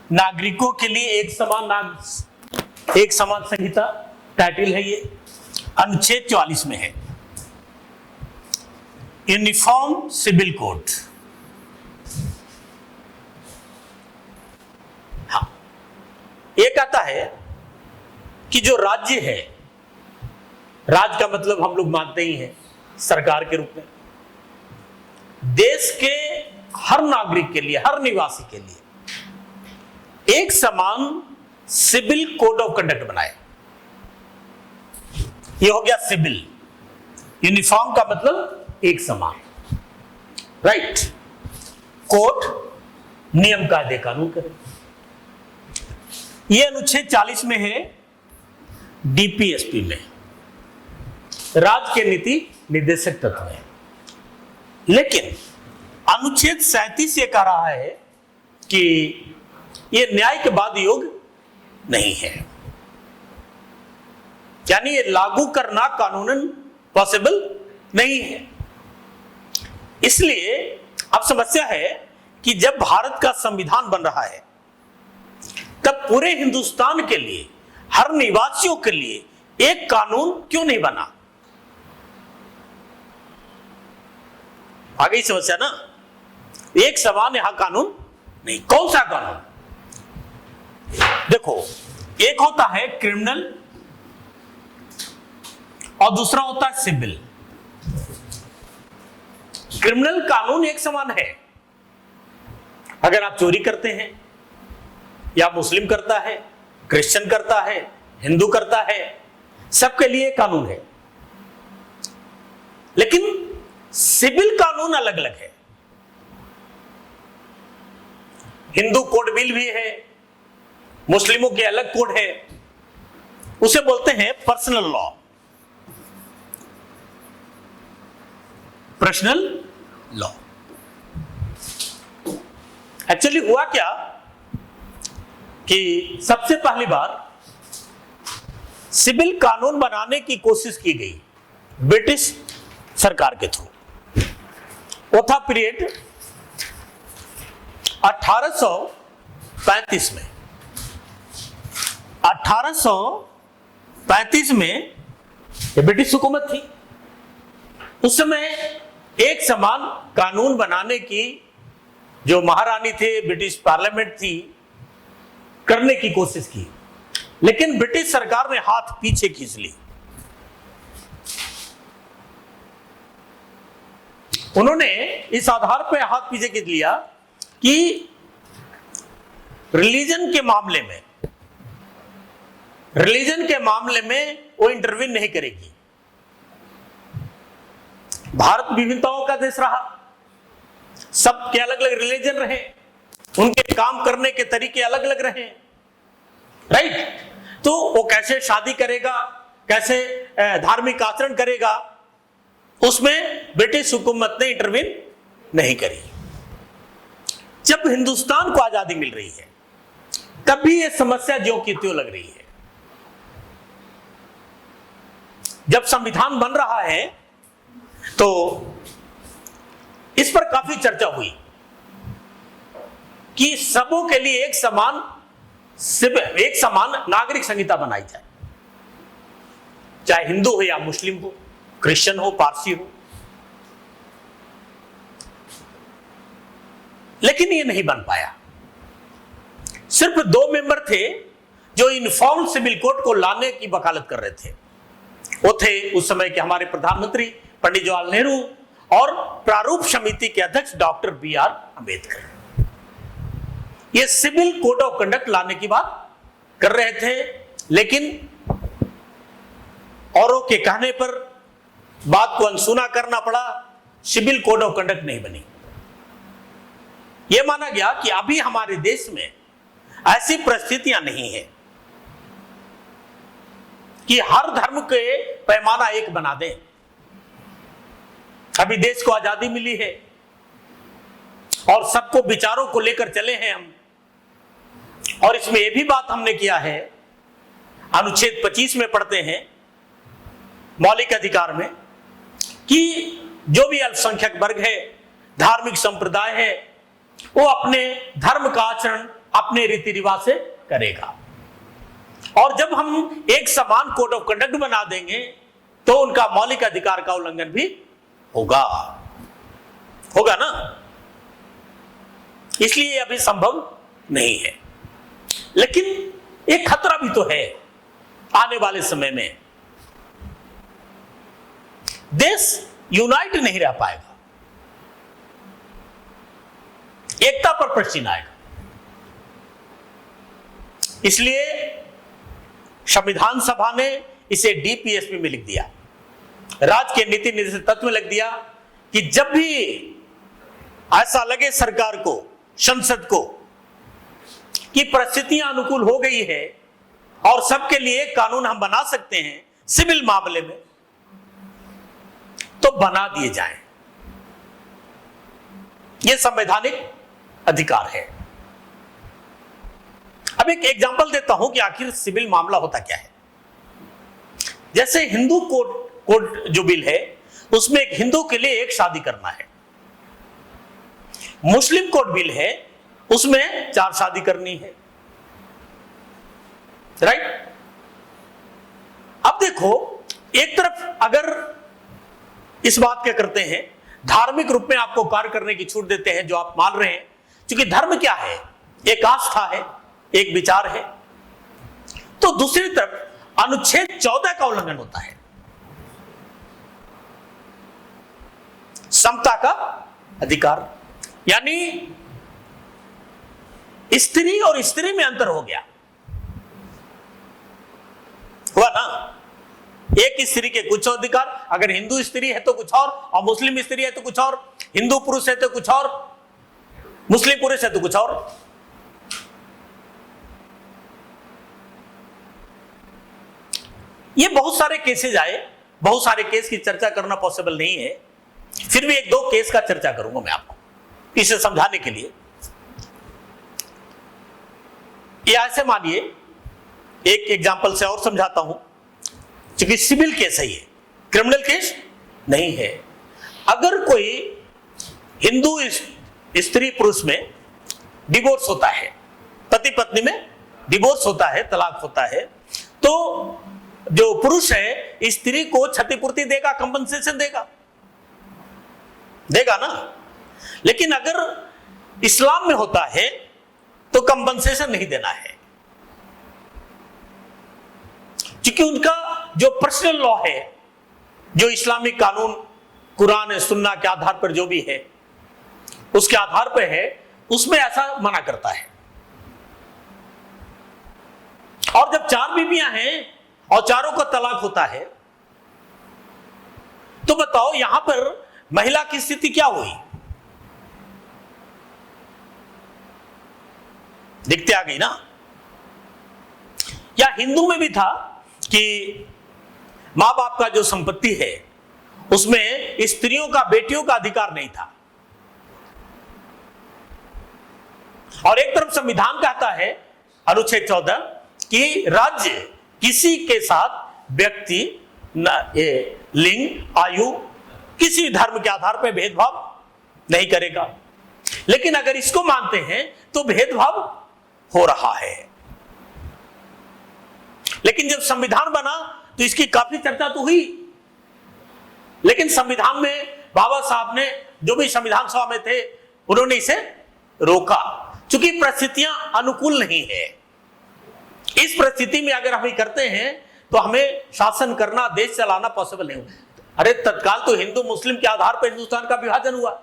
नागरिकों के लिए एक समान संहिता टाइटल है ये, अनुच्छेद 44 में है यूनिफॉर्म सिविल कोड। हाँ, ये कहता है कि जो राज्य है, राज्य का मतलब हम लोग मानते ही हैं सरकार के रूप में, देश के हर नागरिक के लिए, हर निवासी के लिए एक समान सिविल कोड ऑफ कंडक्ट बनाए। ये हो गया सिविल। यूनिफॉर्म का मतलब एक समान, राइट। कोड नियम कायदे कानून करे। ये अनुच्छेद 40 में है डीपीएसपी में, राज्य के नीति निर्देशक तत्व है। लेकिन अनुच्छेद 37 ये कह रहा है कि ये न्याय के बाद योग नहीं है, यानी ये लागू करना कानूनन पॉसिबल नहीं है। इसलिए अब समस्या है कि जब भारत का संविधान बन रहा है तब पूरे हिंदुस्तान के लिए, हर निवासियों के लिए एक कानून क्यों नहीं बना? आ गई समस्या ना। एक समान यहां कानून नहीं। कौन सा कानून? देखो, एक होता है क्रिमिनल और दूसरा होता है सिविल। क्रिमिनल कानून एक समान है। अगर आप चोरी करते हैं, या मुस्लिम करता है, क्रिश्चियन करता है, हिंदू करता है, सबके लिए कानून है। लेकिन सिविल कानून अलग अलग है। हिंदू कोड बिल भी है, मुस्लिमों के अलग कोड है, उसे बोलते हैं personal law. Personal law. Actually हुआ क्या कि सबसे पहली बार सिविल कानून बनाने की कोशिश की गई ब्रिटिश सरकार के थ्रू। वो था पीरियड 1835 में। 1835 में ये ब्रिटिश हुकूमत थी। उस समय एक समान कानून बनाने की जो महारानी थे, ब्रिटिश पार्लियामेंट थी, करने की कोशिश की, लेकिन ब्रिटिश सरकार ने हाथ पीछे खींच ली। उन्होंने इस आधार पर हाथ पीछे खींच लिया कि रिलीजन के मामले में वो इंटरवीन नहीं करेगी। भारत विविधताओं का देश रहा, सबके अलग अलग रिलीजन रहे, उनके काम करने के तरीके अलग अलग रहे, राइट। तो वो कैसे शादी करेगा, कैसे धार्मिक आचरण करेगा, उसमें ब्रिटिश हुकूमत ने इंटरवीन नहीं करी। जब हिंदुस्तान को आजादी मिल रही है तब भी यह समस्या ज्यों की त्यों लग रही है। जब संविधान बन रहा है तो इस पर काफी चर्चा हुई कि सबों के लिए एक समान नागरिक संहिता बनाई जाए, चाहे हिंदू हो या मुस्लिम हो, क्रिश्चियन हो, पारसी हो। लेकिन ये नहीं बन पाया। सिर्फ 2 मेंबर थे जो यूनिफॉर्म सिविल कोड को लाने की वकालत कर रहे थे। वो थे उस समय के हमारे प्रधानमंत्री पंडित जवाहरलाल नेहरू और प्रारूप समिति के अध्यक्ष डॉक्टर बी.आर. अंबेडकर। ये सिविल कोड ऑफ कंडक्ट लाने की बात कर रहे थे, लेकिन औरों के कहने पर बात को अनसुना करना पड़ा। सिविल कोड ऑफ कंडक्ट नहीं बनी। यह माना गया कि अभी हमारे देश में ऐसी परिस्थितियां नहीं है कि हर धर्म के पैमाना एक बना दें। अभी देश को आजादी मिली है और सबको विचारों को लेकर चले हैं हम। और इसमें यह भी बात हमने किया है, अनुच्छेद 25 में पढ़ते हैं मौलिक अधिकार में, कि जो भी अल्पसंख्यक वर्ग है, धार्मिक संप्रदाय है, वो अपने धर्म का आचरण अपने रीति रिवाज से करेगा। और जब हम एक समान कोड ऑफ कंडक्ट बना देंगे तो उनका मौलिक अधिकार का उल्लंघन भी होगा ना। इसलिए अभी संभव नहीं है। लेकिन एक खतरा भी तो है, आने वाले समय में देश यूनाइट नहीं रह पाएगा, एकता पर प्रश्न आएगा। इसलिए संविधान सभा ने इसे डीपीएसपी में लिख दिया, राज्य के नीति निर्देशक तत्व में लिख दिया कि जब भी ऐसा लगे सरकार को, संसद को, कि परिस्थितियां अनुकूल हो गई है और सबके लिए कानून हम बना सकते हैं सिविल मामले में, तो बना दिए जाएं। यह संवैधानिक अधिकार है। अब एक एग्जांपल देता हूं कि आखिर सिविल मामला होता क्या है। जैसे हिंदू कोड जो बिल है, उसमें एक हिंदू के लिए एक शादी करना है। मुस्लिम कोड बिल है, उसमें 4 शादी करनी है, राइट। अब देखो, एक तरफ अगर इस बात क्या करते हैं, धार्मिक रूप में आपको कार्य करने की छूट देते हैं जो आप मान रहे हैं, क्योंकि धर्म क्या है, एक आस्था है, एक विचार है। तो दूसरी तरफ अनुच्छेद 14 का उल्लंघन होता है, समता का अधिकार, यानी स्त्री और स्त्री में अंतर हो गया, हुआ ना। एक स्त्री के कुछ अधिकार, अगर हिंदू स्त्री है तो कुछ और मुस्लिम स्त्री है तो कुछ और, हिंदू पुरुष है तो कुछ और, मुस्लिम पुरुष है तो कुछ और। ये बहुत सारे केसेस आए, बहुत सारे केस की चर्चा करना पॉसिबल नहीं है, फिर भी 1-2 केस का चर्चा करूंगा मैं आपको इसे समझाने के लिए। ये ऐसे मानिए, एक एग्जांपल से और समझाता हूं, क्योंकि सिविल केस है, ये क्रिमिनल केस नहीं है। अगर कोई हिंदू स्त्री पुरुष में डिवोर्स होता है, पति पत्नी में डिवोर्स होता है, तलाक होता है, तो जो पुरुष है स्त्री को क्षतिपूर्ति देगा, कंपनसेशन देगा ना। लेकिन अगर इस्लाम में होता है तो कंपनसेशन नहीं देना है, क्योंकि उनका जो पर्सनल लॉ है, जो इस्लामिक कानून कुरान सुन्ना के आधार पर जो भी है उसके आधार पर है, उसमें ऐसा मना करता है। और जब 4 बीवियां हैं और चारों का तलाक होता है, तो बताओ यहां पर महिला की स्थिति क्या हुई? दिखते आ गई ना। या हिंदू में भी था कि मां बाप का जो संपत्ति है उसमें स्त्रियों का, बेटियों का अधिकार नहीं था। और एक तरफ संविधान कहता है, अनुच्छेद 14, कि राज्य किसी के साथ व्यक्ति, लिंग, आयु, किसी धर्म के आधार पर भेदभाव नहीं करेगा। लेकिन अगर इसको मानते हैं तो भेदभाव हो रहा है। लेकिन जब संविधान बना तो इसकी काफी चर्चा तो हुई, लेकिन संविधान में बाबा साहब ने, जो भी संविधान सभा में थे, उन्होंने इसे रोका, क्योंकि परिस्थितियां अनुकूल नहीं है। इस परिस्थिति में अगर हम करते हैं तो हमें शासन करना, देश चलाना पॉसिबल नहीं होगा। अरे तत्काल तो हिंदू मुस्लिम के आधार पर हिंदुस्तान का विभाजन हुआ,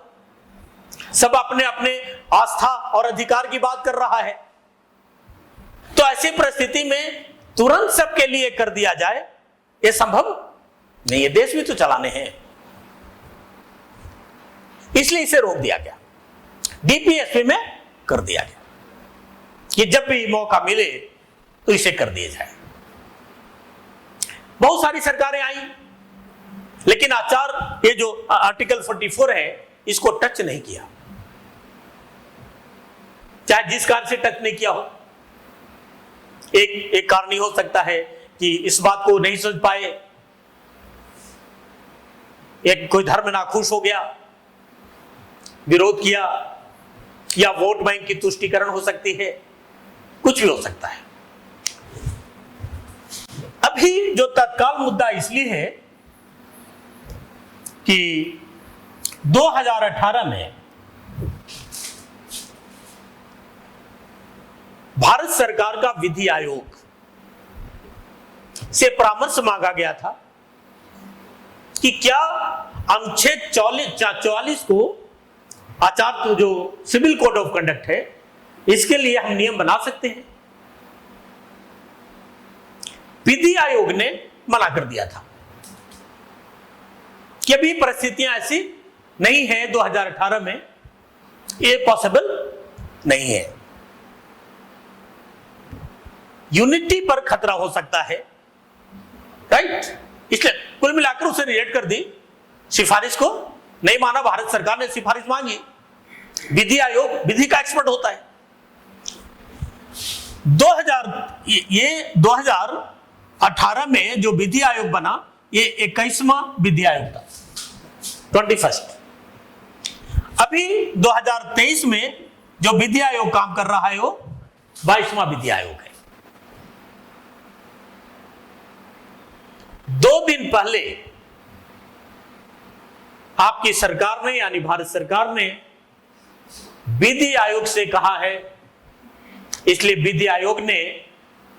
सब अपने अपने आस्था और अधिकार की बात कर रहा है। तो ऐसी परिस्थिति में तुरंत सबके लिए कर दिया जाए, यह संभव नहीं है। देश भी तो चलाने हैं, इसलिए इसे रोक दिया गया, डीपीएसपी में कर दिया गया कि जब भी मौका मिले तो इसे कर दिया जाए। बहुत सारी सरकारें आई, लेकिन ये जो आर्टिकल 44 है, इसको टच नहीं किया, चाहे जिस कारण से टच नहीं किया हो। एक कारण ही हो सकता है कि इस बात को नहीं समझ पाए, एक कोई धर्म नाखुश हो गया, विरोध किया, या वोट बैंक की तुष्टीकरण हो सकती है, कुछ भी हो सकता है। अभी जो तत्काल मुद्दा इसलिए है कि 2018 में भारत सरकार का विधि आयोग से परामर्श मांगा गया था कि क्या अनुच्छेद 44 को आचार जो सिविल कोड ऑफ कंडक्ट है इसके लिए हम नियम बना सकते हैं। विधि आयोग ने मना कर दिया था कि अभी परिस्थितियां ऐसी नहीं है, 2018 में ये पॉसिबल नहीं है, यूनिटी पर खतरा हो सकता है, राइट। इसलिए कुल मिलाकर उसे रिजेक्ट कर दी, सिफारिश को नहीं माना। भारत सरकार ने सिफारिश मांगी, विधि आयोग विधि का एक्सपर्ट होता है। 2018 में जो विधि आयोग बना ये 21वां विधि आयोग था, 21। अभी 2023 में जो विधि आयोग काम कर रहा है वो 22वां विधि आयोग है। 2 दिन पहले आपकी सरकार ने यानी भारत सरकार ने विधि आयोग से कहा है, इसलिए विधि आयोग ने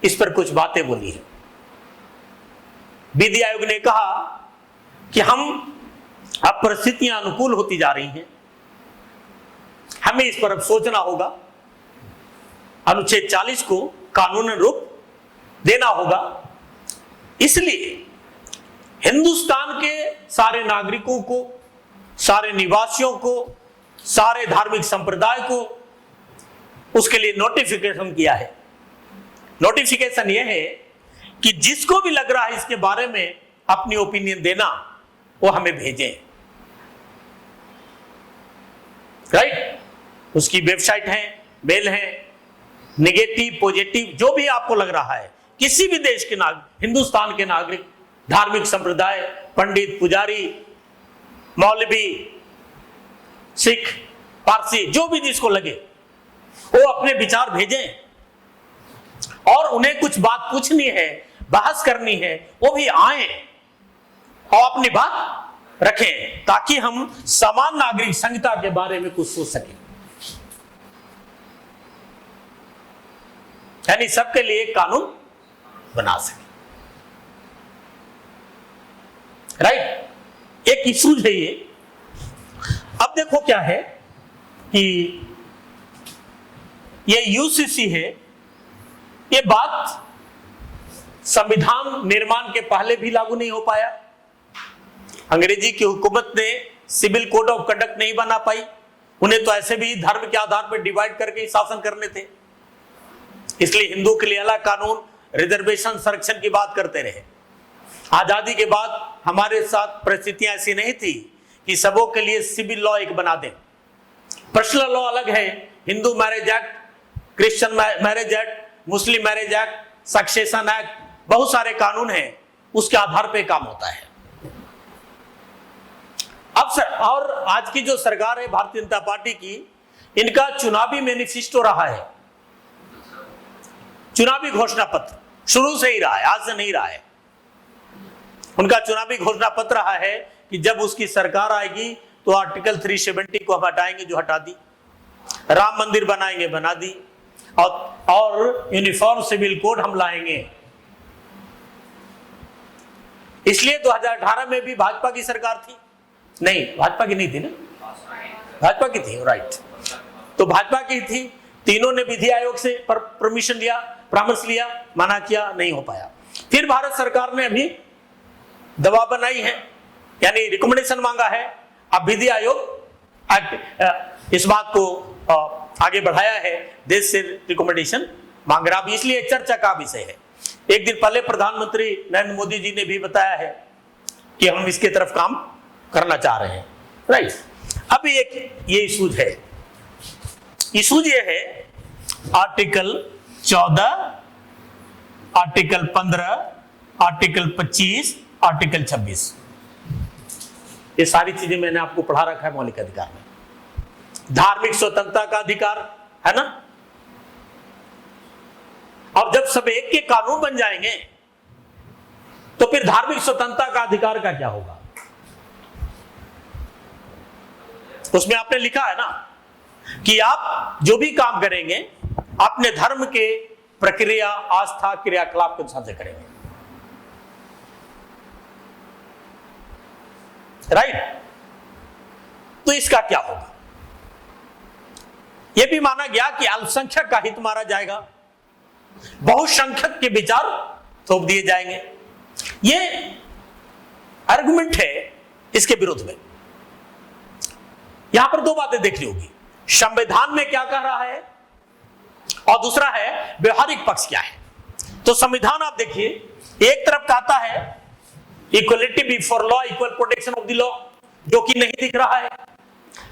इस पर कुछ बातें बोली है। विधि आयोग ने कहा कि हम अब परिस्थितियां अनुकूल होती जा रही हैं, हमें इस पर अब सोचना होगा, अनुच्छेद 40 को कानूनी रूप देना होगा। इसलिए हिंदुस्तान के सारे नागरिकों को, सारे निवासियों को, सारे धार्मिक संप्रदाय को उसके लिए नोटिफिकेशन किया है। नोटिफिकेशन यह है कि जिसको भी लग रहा है इसके बारे में अपनी ओपिनियन देना, वो हमें भेजें, राइट। उसकी वेबसाइट है, मेल है, नेगेटिव पॉजिटिव जो भी आपको लग रहा है, किसी भी देश के नागरिक, हिंदुस्तान के नागरिक, धार्मिक संप्रदाय, पंडित, पुजारी, मौलवी, सिख, पारसी, जो भी जिसको लगे वो अपने विचार भेजें, और उन्हें कुछ बात पूछनी है, बहस करनी है, वो भी आए और अपनी बात रखें, ताकि हम समान नागरिक संहिता के बारे में कुछ सोच सकें, यानी सबके लिए एक कानून बना सके, राइट। एक इशू है ये। अब देखो क्या है कि ये यूसीसी है, ये बात संविधान निर्माण के पहले भी लागू नहीं हो पाया। अंग्रेजी की हुकूमत ने सिविल कोड ऑफ कंडक्ट नहीं बना पाई, उन्हें तो ऐसे भी धर्म के आधार पर डिवाइड करके ही शासन करने थे, इसलिए हिंदू के लिए अलग कानून, रिजर्वेशन, संरक्षण की बात करते रहे। आजादी के बाद हमारे साथ परिस्थितियां ऐसी नहीं थी कि सबों के लिए सिविल लॉ एक बना दें। पर्सनल लॉ अलग है, Hindu marriage act, Christian marriage act, मुस्लिम मैरिज एक्ट, सक्सेशन एक्ट, बहुत सारे कानून हैं, उसके आधार पे काम होता है। अब और आज की जो सरकार है भारतीय जनता पार्टी की, इनका चुनावी मैनिफेस्टो रहा है, चुनावी घोषणा पत्र शुरू से ही रहा है, आज से नहीं रहा है। उनका चुनावी घोषणा पत्र रहा है कि जब उसकी सरकार आएगी तो आर्टिकल 370 को हम हटाएंगे, जो हटा दी, राम मंदिर बनाएंगे, बना दी, और यूनिफॉर्म सिविल कोड हम लाएंगे। इसलिए 2018 में भी भाजपा की सरकार थी, नहीं भाजपा की नहीं थी ना, भाजपा की थी, राइट। तो भाजपा की थी, तीनों ने विधि आयोग से परमिशन लिया, परामर्श लिया, मना किया, नहीं हो पाया। फिर भारत सरकार ने अभी दबाव बनाई है, यानी रिकमेंडेशन मांगा है। अब विधि आयोग इस बात को आगे बढ़ाया है, देश से रिकमेंडेशन मांग रहा, इसलिए चर्चा का विषय है। एक दिन पहले प्रधानमंत्री नरेंद्र मोदी जी ने भी बताया है कि हम इसके तरफ काम करना चाह रहे हैं, राइट। अब एक ये इशूज है, इशूज ये है आर्टिकल 14, आर्टिकल 15, आर्टिकल 25, आर्टिकल 26, ये सारी चीजें मैंने आपको पढ़ा रखा है मौलिक अधिकार में। धार्मिक स्वतंत्रता का अधिकार है ना, अब जब सब एक के कानून बन जाएंगे तो फिर धार्मिक स्वतंत्रता का अधिकार का क्या होगा? उसमें आपने लिखा है ना कि आप जो भी काम करेंगे अपने धर्म के प्रक्रिया, आस्था, क्रियाकलाप के अनुसार से करेंगे, राइट? तो इसका क्या होगा? यह भी माना गया कि अल्पसंख्यक का हित मारा जाएगा, बहुसंख्यक के विचार थोप दिए जाएंगे। यह आर्गुमेंट है इसके विरोध में। यहां पर दो बातें देखनी होगी, संविधान में क्या कह रहा है और दूसरा है व्यवहारिक पक्ष क्या है। तो संविधान आप देखिए, एक तरफ कहता है equality before law, equal protection of the law, जो कि नहीं दिख रहा है।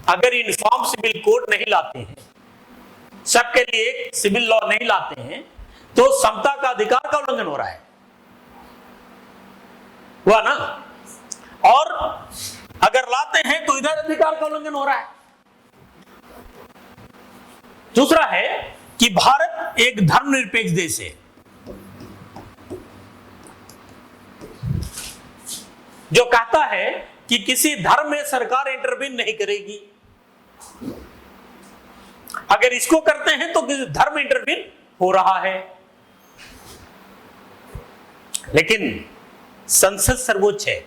अगर यूनिफॉर्म सिविल कोड नहीं लाते हैं, सबके लिए एक सिविल लॉ नहीं लाते हैं, तो समता का अधिकार का उल्लंघन हो रहा है, हुआ ना? और अगर लाते हैं तो इधर अधिकार का उल्लंघन हो रहा है। दूसरा है कि भारत एक धर्मनिरपेक्ष देश है, जो कहता है कि किसी धर्म में सरकार इंटरवीन नहीं करेगी। अगर इसको करते हैं तो किसी धर्म में इंटरवीन हो रहा है। लेकिन संसद सर्वोच्च है,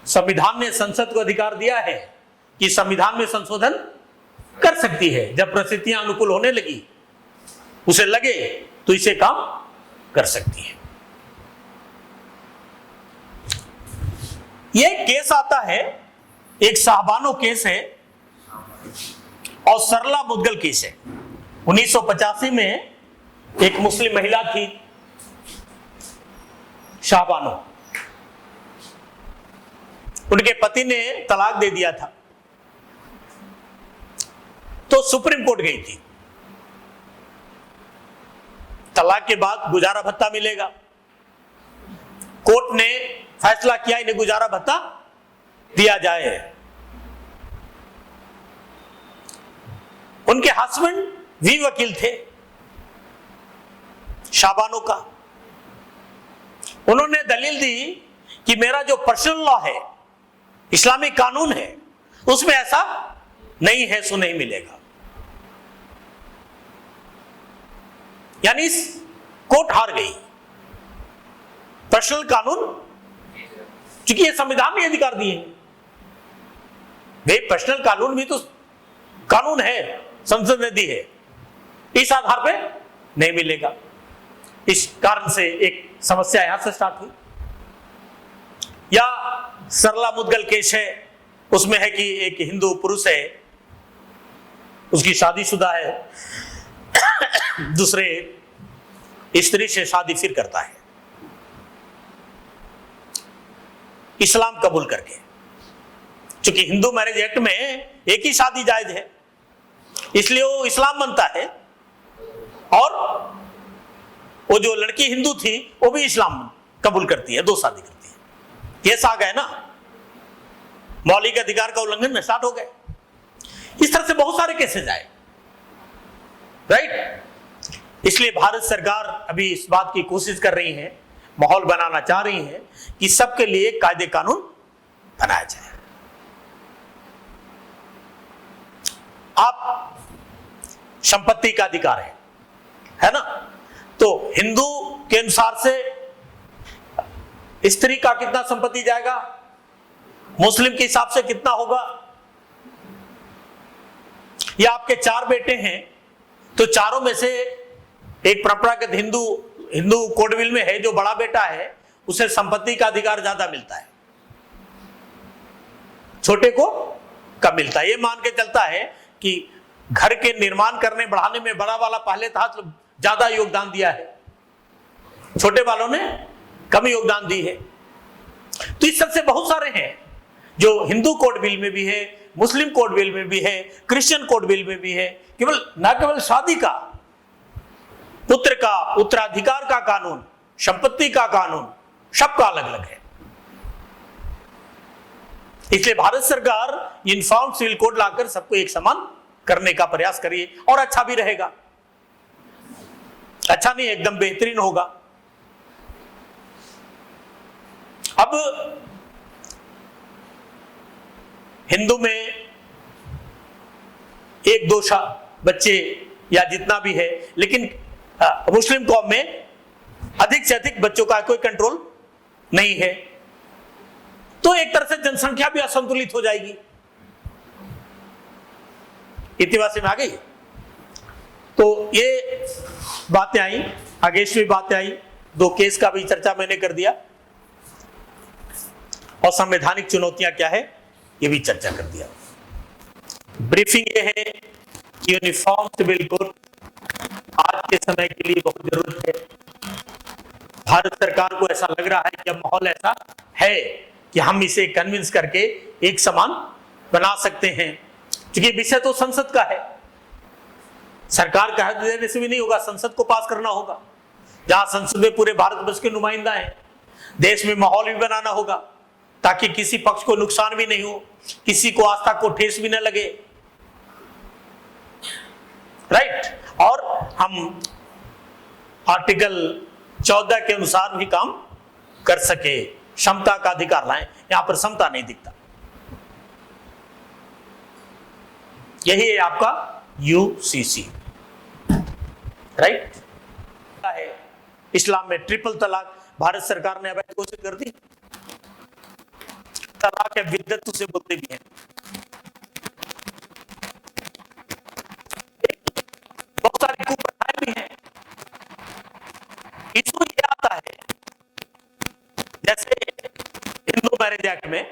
संविधान ने संसद को अधिकार दिया है कि संविधान में संशोधन कर सकती है। जब परिस्थितियां अनुकूल होने लगी, उसे लगे तो इसे काम कर सकती है। यह केस आता है, एक शाहबानो केस है और सरला मुदगल केस है। 1985 में एक मुस्लिम महिला थी शाहबानो, उनके पति ने तलाक दे दिया था, तो सुप्रीम कोर्ट गई थी। तलाक के बाद गुजारा भत्ता मिलेगा। कोर्ट ने फैसला किया इन्हें गुजारा भत्ता दिया जाए। उनके हस्बैंड भी वकील थे शाहबानो का। उन्होंने दलील दी कि मेरा जो पर्सनल लॉ है, इस्लामिक कानून है, उसमें ऐसा नहीं है, सो नहीं मिलेगा। यानी इस कोर्ट हार गई। पर्सनल कानून, क्योंकि ये संविधान ने अधिकार दिए हैं, वे पर्सनल कानून भी तो कानून है, संसद ने दी है, इस आधार पे नहीं मिलेगा। इस कारण से एक समस्या यहां से स्टार्ट हुई। या सरला मुदगल केस है, उसमें है कि एक हिंदू पुरुष है, उसकी शादीशुदा है, दूसरे स्त्री से शादी फिर करता है इस्लाम कबूल करके। क्योंकि हिंदू मैरिज एक्ट में एक ही शादी जायज है, इसलिए वो इस्लाम बनता है, और वो जो लड़की हिंदू थी वो भी इस्लाम कबूल करती है, दो शादी करती है। केस आ गए ना, मौलिक अधिकार का उल्लंघन स्टार्ट हो गए। इस तरह से बहुत सारे केसेस आए, राइट? इसलिए भारत सरकार अभी इस बात की कोशिश कर रही है, माहौल बनाना चाह रही है कि सबके लिए कायदे कानून बनाया जाए। आप संपत्ति का अधिकार है ना? तो हिंदू के अनुसार से स्त्री का कितना संपत्ति जाएगा, मुस्लिम के हिसाब से कितना होगा। या आपके 4 बेटे हैं, तो चारों में से एक परंपरागत हिंदू कोडविल में है, जो बड़ा बेटा है उसे संपत्ति का अधिकार ज्यादा मिलता है, छोटे को कम मिलता है। ये मान के चलता है कि घर के निर्माण करने बढ़ाने में बड़ा वाला पहले था तो ज्यादा योगदान दिया है, छोटे वालों ने कम योगदान दी है। तो इस तरह से बहुत सारे हैं जो हिंदू कोड बिल में भी है, मुस्लिम कोड बिल में भी है, क्रिश्चियन कोड बिल में भी है। केवल न केवल शादी का, पुत्र का उत्तराधिकार का कानून, संपत्ति का कानून, सबका अलग अलग है। इसलिए भारत सरकार यूनिफॉर्म सिविल कोड लाकर सबको एक समान करने का प्रयास करिए और अच्छा भी रहेगा। अच्छा नहीं, एकदम बेहतरीन होगा। अब हिंदू में एक दो बच्चे या जितना भी है, लेकिन मुस्लिम कौम में अधिक से अधिक बच्चों का कोई कंट्रोल नहीं है, तो एक तरह से जनसंख्या भी असंतुलित हो जाएगी। इतनी बात में आ गई। तो ये बातें आई, आगे भी बातें आई, 2 केस का भी चर्चा मैंने कर दिया, और संवैधानिक चुनौतियां क्या है ये भी चर्चा कर दिया। ब्रीफिंग ये है कि यूनिफॉर्म सिविल कोड आज के समय के लिए बहुत जरूरत है। भारत सरकार को ऐसा लग रहा है कि अब माहौल ऐसा है कि हम इसे कन्विंस करके एक समान बना सकते हैं, क्योंकि विषय तो संसद का है। सरकार कह देने से भी नहीं होगा, संसद को पास करना होगा, जहां संसद में पूरे भारतवर्ष के नुमाइंदा हैं। देश में माहौल भी बनाना होगा ताकि किसी पक्ष को नुकसान भी नहीं हो, किसी को आस्था को ठेस भी न लगे, राइट। और हम आर्टिकल 14 के अनुसार भी काम कर सके, क्षमता का अधिकार लाएं। यहां पर समता नहीं दिखता। यही है आपका यूसीसी, राइट। है इस्लाम में ट्रिपल तलाक भारत सरकार ने अवैध घोषित कर दी। तलाक है विद्वत से बोलते भी हैं। बहुत सारी कुप्रथाएं भी हैं। इशू ये आता है, जैसे हिंदू मैरिज एक्ट में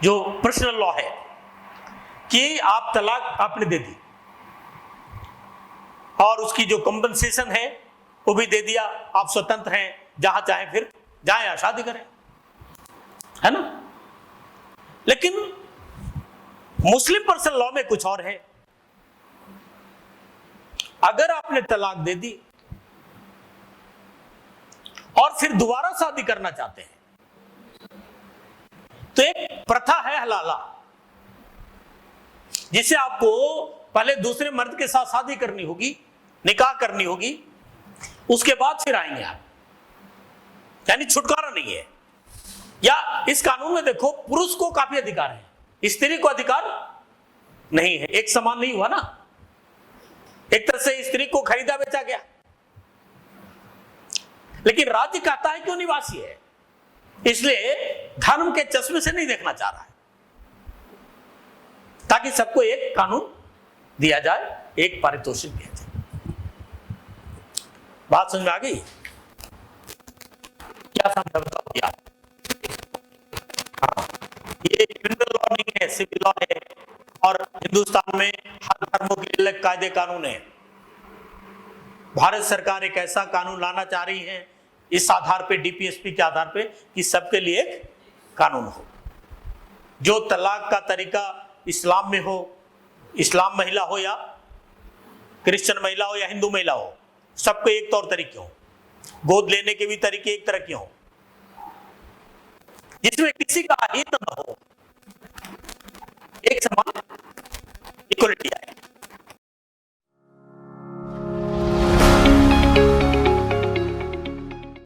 जो पर्सनल लॉ है कि आप तलाक आपने दे दी और उसकी जो कंपनसेशन है वो भी दे दिया, आप स्वतंत्र हैं, जहां चाहें फिर जाएं या शादी करें, है ना। लेकिन मुस्लिम पर्सनल लॉ में कुछ और है। अगर आपने तलाक दे दी और फिर दोबारा शादी करना चाहते हैं तो एक प्रथा है हलाला, जिसे आपको पहले दूसरे मर्द के साथ शादी करनी होगी, निकाह करनी होगी, उसके बाद फिर आएंगे आप, यानी छुटकारा नहीं है। या इस कानून में देखो पुरुष को काफी अधिकार है, स्त्री को अधिकार नहीं है। एक समान नहीं हुआ ना, एक तरह से स्त्री को खरीदा बेचा गया। लेकिन राज्य कहता है कि वो निवासी है, इसलिए धर्म के चश्मे से नहीं देखना चाह रहा है, ताकि सबको एक कानून दिया जाए, एक पारितोषिक दिया जाए। बात समझ में आ गई? क्या समझा बताओ यार? हाँ, ये क्रिमिनल लॉ नहीं है, सिविल लॉ है, और हिंदुस्तान में हर धर्मों के लिए अलग कायदे कानून है। भारत सरकार एक ऐसा कानून लाना चाह रही है इस आधार पे, डीपीएसपी के आधार पे, कि सबके लिए एक कानून हो। जो तलाक का तरीका इस्लाम में हो, इस्लाम महिला हो या क्रिश्चियन महिला हो या हिंदू महिला हो, सबको एक तौर तरीके हो। गोद लेने के भी तरीके एक तरह के हो, जिसमें किसी का हित न हो, एक समान इक्वलिटी आए।